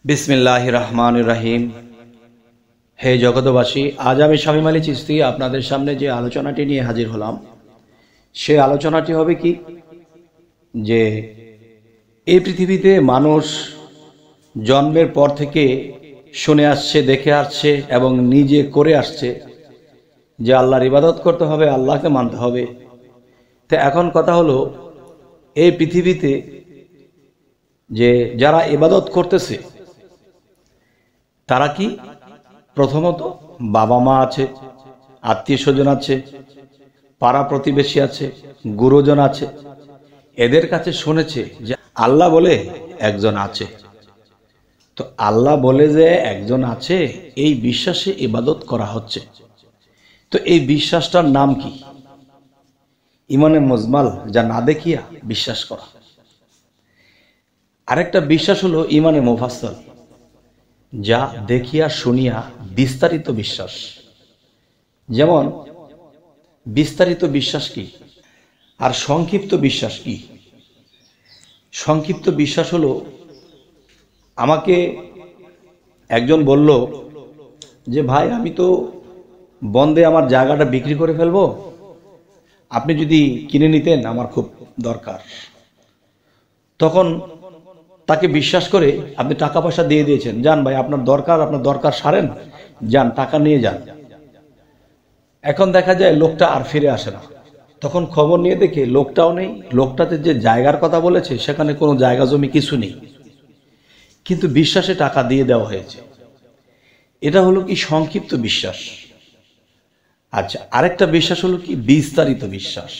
বিসমিল্লাহির রহমানির রহিম। হে জগতবাসী, আজ আমি শামীম আলী চিশতি আপনাদের সামনে যে আলোচনাটি নিয়ে হাজির হলাম, সে আলোচনাটি হবে কি, যে এই পৃথিবীতে মানুষ জন্মের পর থেকে শুনে আসছে, দেখে আসছে এবং নিজে করে আসছে যে আল্লাহর ইবাদত করতে হবে, আল্লাহকে মানতে হবে। তো এখন কথা হলো, এই পৃথিবীতে যে যারা ইবাদত করতেছে তারা কি, প্রথমত বাবা মা আছে, আত্মীয় স্বজন আছে, পাড়া প্রতিবেশী আছে, গুরুজন আছে, এদের কাছে শুনেছে যে আল্লাহ বলে একজন আছে। তো আল্লাহ বলে যে একজন আছে, এই বিশ্বাসে ইবাদত করা হচ্ছে। তো এই বিশ্বাসটার নাম কি? ইমানে মুজমাল, যা না দেখিয়া বিশ্বাস করা। আরেকটা বিশ্বাস হলো ইমানে মুফাসসাল, যা দেখিয়া শুনিয়া বিস্তারিত বিশ্বাস। যেমন বিস্তারিত বিশ্বাস কি আর সংক্ষিপ্ত বিশ্বাস কি? সংক্ষিপ্ত বিশ্বাস হলো, আমাকে একজন বলল যে ভাই, আমি তো বন্ধে আমার জায়গাটা বিক্রি করে ফেলবো, আপনি যদি কিনে নিতেন, আমার খুব দরকার। তখন তাকে বিশ্বাস করে আপনি টাকা পয়সা দিয়ে দিয়েছেন, যান ভাই, আপনার দরকার সারেন, যান, টাকা নিয়ে যান। এখন দেখা যায় লোকটা আর ফিরে আসে না। তখন খবর নিয়ে দেখে লোকটাও নেই, লোকটাতে যে জায়গার কথা বলেছে সেখানে কোনো জায়গা জমি কিছু নেই, কিন্তু বিশ্বাসে টাকা দিয়ে দেওয়া হয়েছে। এটা হলো কি, সংক্ষিপ্ত বিশ্বাস। আচ্ছা, আরেকটা বিশ্বাস হলো কি, বিস্তারিত বিশ্বাস।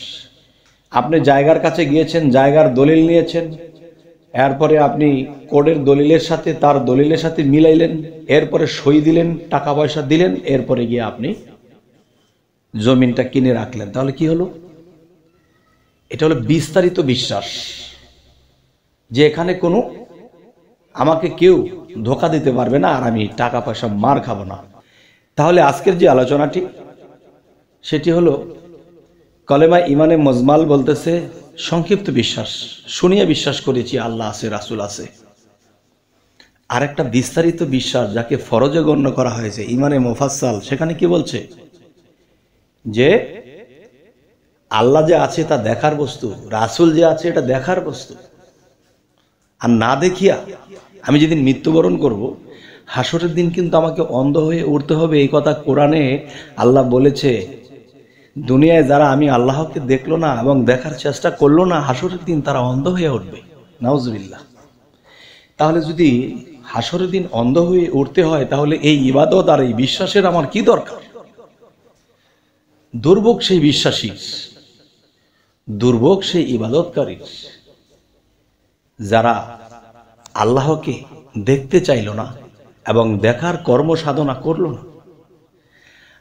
আপনি জায়গার কাছে গিয়েছেন, জায়গার দলিল নিয়েছেন, এরপরে আপনি কোর্টের দলিলের সাথে তার দলিলের সাথে মিলাইলেন, এরপরে সই দিলেন, টাকা পয়সা দিলেন, এরপরে গিয়ে আপনি জমিনটা কিনে রাখলেন। তাহলে কি হলো? এটা হলো বিস্তারিত বিশ্বাস, যে এখানে কোনো আমাকে কেউ ধোঁকা দিতে পারবে না, আর আমি টাকা পয়সা মার খাবো না। তাহলে আজকের যে আলোচনাটি, সেটি হলো কলেমা ইমানে মুজমাল বলতেছে সংক্ষিপ্ত বিশ্বাস, শুনিয়ে বিশ্বাস করেছি আল্লাহ আছে, রাসূল আছে। আর একটা বিস্তারিত বিশ্বাস, যাকে ফরজে গণ্য করা হয়েছে, ইমানে মুফাসসাল, সেখানে কি বলছে যে আল্লাহ যে আছে তা দেখার বস্তু, রাসূল যে আছে এটা দেখার বস্তু। আর না দেখিয়া আমি যেদিন মৃত্যুবরণ করব, হাসরের দিন কিন্তু আমাকে অন্ধ হয়ে উঠতে হবে। এই কথা কোরআনে আল্লাহ বলেছে। দুনিয়ায় যারা আমি আল্লাহকে দেখলো না এবং দেখার চেষ্টা করলো না, হাসরের দিন তারা অন্ধ হয়ে উঠবে। নাউজুবিল্লাহ। তাহলে যদি হাসরের দিন অন্ধ হয়ে উঠতে হয়, তাহলে এই ইবাদত আর এই বিশ্বাসের আমার কি দরকার? দুর্ভোগ সেই বিশ্বাসী, দুর্ভোগ সেই ইবাদতকারী, যারা আল্লাহকে দেখতে চাইল না এবং দেখার কর্ম সাধনা করল না।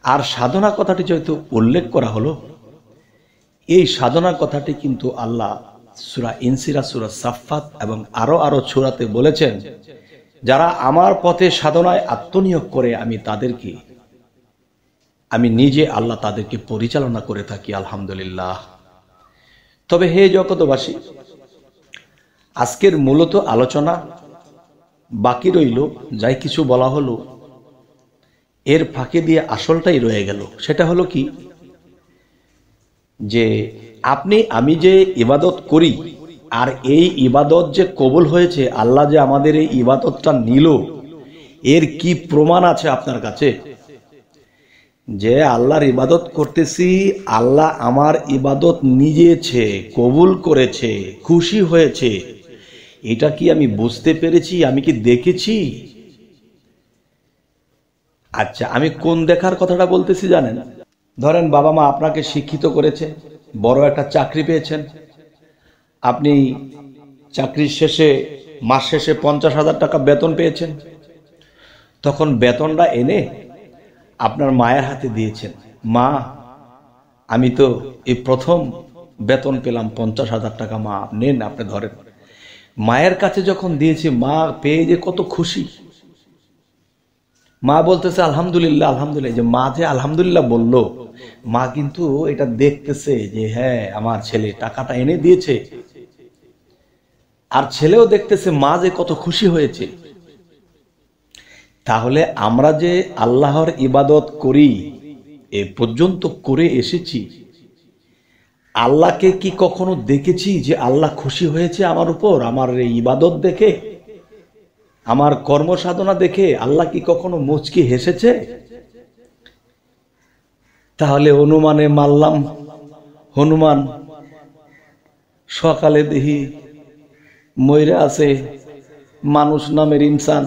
আর সাধনা কথাটি যেহেতু উল্লেখ করা হলো, এই সাধনা কথাটি কিন্তু আল্লাহ সূরা ইনসিরাত, সূরা সাফফাত এবং আরো সূরাতে বলেছেন, যারা আমার পথে সাধনায় আত্মনিয়োগ করে আমি নিজে আল্লাহ তাদেরকে পরিচালনা করে থাকি। আলহামদুলিল্লাহ। তবে হে জগতবাসী, আজকের মূলত আলোচনা বাকি রইল, যাই কিছু বলা হলো এর ফাঁকে দিয়ে আসলটাই রয়ে গেল। সেটা হলো কি, যে আমি যে ইবাদত করি, আর এই ইবাদত যে কবুল হয়েছে, আল্লাহ যে আমাদের এই ইবাদতটা নিল, এর কি প্রমাণ আছে আপনার কাছে? যে আল্লাহর ইবাদত করতেছি, আল্লাহ আমার ইবাদত নিয়েছে, কবুল করেছে, খুশি হয়েছে, এটা কি আমি বুঝতে পেরেছি? আমি কি দেখেছি? আচ্ছা, আমি কোন দেখার কথাটা বলতেছি জানেন? ধরেন বাবা মা আপনাকে শিক্ষিত করেছে, বড় একটা চাকরি পেয়েছেন, আপনি চাকরির শেষে, মাস শেষে 50,000 টাকা বেতন পেয়েছেন। তখন বেতনটা এনে আপনার মায়ের হাতে দিয়েছেন, মা, আমি তো এই প্রথম বেতন পেলাম 50,000 টাকা, মা নেন, আপনি ধরেন। মায়ের কাছে যখন দিয়েছি, মা পেয়ে যে কত খুশি। মা বলতেছে আলহামদুলিল্লাহ, আলহামদুলিল্লাহ। যে মা যে আলহামদুলিল্লাহ বলল, মা কিন্তু এটা দেখতেছে যে হ্যাঁ, আমার ছেলে টাকাটা এনে দিয়েছে, আর ছেলেও দেখতেছে মা যে কত খুশি হয়েছে। তাহলে আমরা যে আল্লাহর ইবাদত করি, এ পর্যন্ত করে এসেছি, আল্লাহকে কি কখনো দেখেছি যে আল্লাহ খুশি হয়েছে আমার উপর? আমার এই ইবাদত দেখে, আমার কর্মসাধনা দেখে আল্লাহ কি কখনো মুচকি হেসেছে? তাহলে অনুমানে মারলাম হনুমান, সকালে দেখি মইরা আছে মানুষ নামের ইনসান,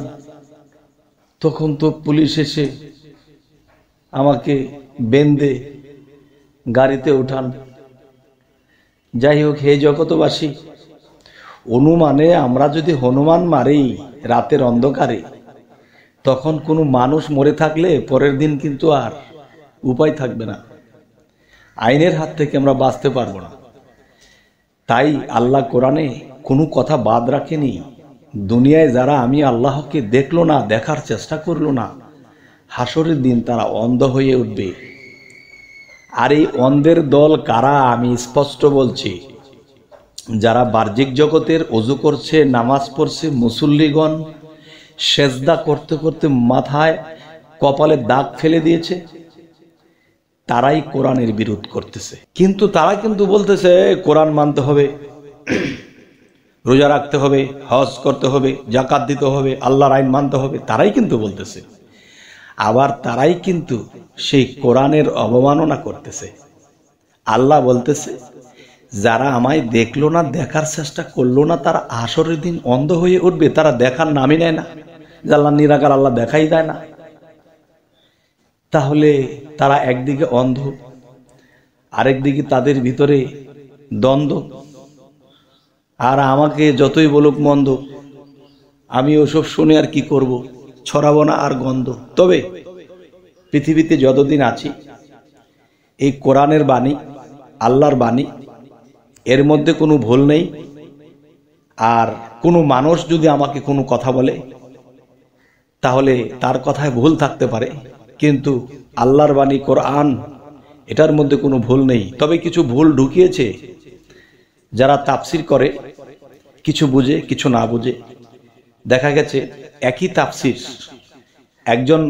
তখন তো পুলিশ এসে আমাকে বেঁধে গাড়িতে উঠান। যাই হোক, হে জগতবাসী, অনুমানে আমরা যদি হনুমান মারি রাতের অন্ধকারে, তখন কোনো মানুষ মরে থাকলে পরের দিন কিন্তু আর উপায় থাকবে না, আইনের হাত থেকে আমরা বাঁচতে পারবো না। তাই আল্লাহ কোরআনে কোনো কথা বাদ রাখেনি। দুনিয়ায় যারা আমি আল্লাহকে দেখলো না, দেখার চেষ্টা করলো না, হাসরের দিন তারা অন্ধ হয়ে উঠবে। আর এই অন্ধের দল কারা? আমি স্পষ্ট বলছি, যারা বাহ্যিক জগতের ওযু করছে, নামাজ পড়ছে, মুসল্লিগণ সেজদা করতে করতে মাথায় কপালে দাগ ফেলে দিয়েছে, তারাই কোরআনের বিরোধ করতেছে। কিন্তু তারা কিন্তু বলতেছে কোরআন মানতে হবে, রোজা রাখতে হবে, হজ করতে হবে, যাকাত দিতে হবে, আল্লাহর আইন মানতে হবে, তারাই কিন্তু বলতেছে। আবার তারাই কিন্তু সেই কোরআনের অবমাননা করতেছে। আল্লাহ বলতেছে, যারা আমায় দেখলো না, দেখার চেষ্টা করলো না, তারা হাসরের দিন অন্ধ হয়ে উঠবে। তারা দেখার নামই নেয় না, যে আল্লাহ নিরাকার, আল্লাহ দেখাই দেয় না। তাহলে তারা একদিকে অন্ধ, আরেকদিকে তাদের ভিতরে দ্বন্দ্ব। আর আমাকে যতই বলুক মন্দ, আমি ওসব শুনে আর কি করব, ছড়াবো না আর গন্ধ। তবে পৃথিবীতে যতদিন আছি, এই কোরআনের বাণী, আল্লাহর বাণী, এর মধ্যে কোনো ভুল নেই। আর কোনো মানুষ যদি আমাকে কোনো কথা বলে, তাহলে তার কথায় ভুল থাকতে পারে, কিন্তু আল্লাহর বাণী কোরআন, এটার মধ্যে কোনো ভুল নেই। তবে কিছু ভুল ঢুকিয়েছে যারা তাফসির করে, কিছু বুঝে কিছু না বুঝে। দেখা গেছে একই তাফসির, একজন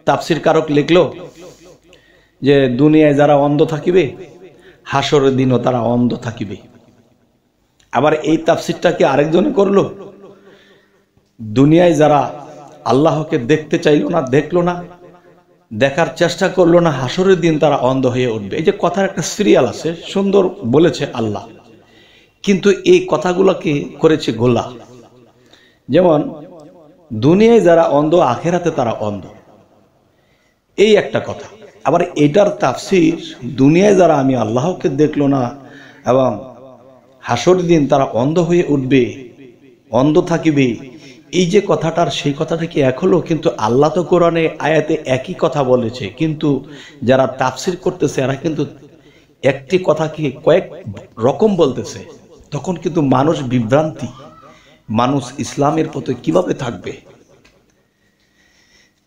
তাফসির কারক লিখলো যে দুনিয়ায় যারা অন্ধ থাকিবে, হাসরের দিনও তারা অন্ধ থাকিবে। আবার এই তাফসিরটাকে আরেকজনে করলো, দুনিয়ায় যারা আল্লাহকে দেখতে চাইলো না, দেখলো না, দেখার চেষ্টা করলো না, হাসরের দিন তারা অন্ধ হয়ে উঠবে। এই যে কথার একটা সিরিয়াল আছে, সুন্দর বলেছে আল্লাহ, কিন্তু এই কথাগুলোকে করেছে গোলা। যেমন দুনিয়ায় যারা অন্ধ, আখেরাতে তারা অন্ধ, এই একটা কথা। আবার এটার তাফসির, দুনিয়ায় যারা আমি আল্লাহকে দেখলো না এবং হাসরের দিন তারা অন্ধ হয়ে উঠবে, অন্ধ থাকিবে, এই যে কথাটার সেই কথাটা কি এক হলো? কিন্তু আল্লাহ তো কোরআনে আয়াতে একই কথা বলেছে, কিন্তু যারা তাফসির করতেছে এরা কিন্তু একটি কথাকে কয়েক রকম বলতেছে। তখন কিন্তু মানুষ বিভ্রান্তি, মানুষ ইসলামের পথে কিভাবে থাকবে?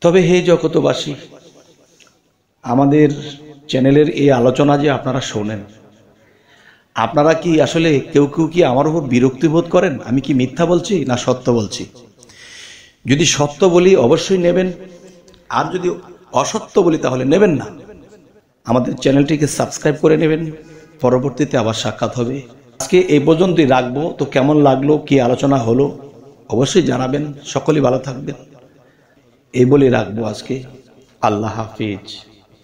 তবে হে জগতবাসী, আমাদের চ্যানেলের এই আলোচনা যে আপনারা শোনেন, আপনারা কি আসলে কেউ কেউ কি আমার উপর বিরক্তি বোধ করেন? আমি কি মিথ্যা বলছি না সত্য বলছি? যদি সত্য বলি অবশ্যই নেবেন, আর যদি অসত্য বলি তাহলে নেবেন না। আমাদের চ্যানেলটিকে সাবস্ক্রাইব করে নেবেন, পরবর্তীতে আবার সাক্ষাৎ হবে। আজকে এই পর্যন্তই রাখবো। তো কেমন লাগলো, কি আলোচনা হলো অবশ্যই জানাবেন। সকলেই ভালো থাকবেন, এই বলে রাখবো আজকে। আল্লাহ হাফিজ।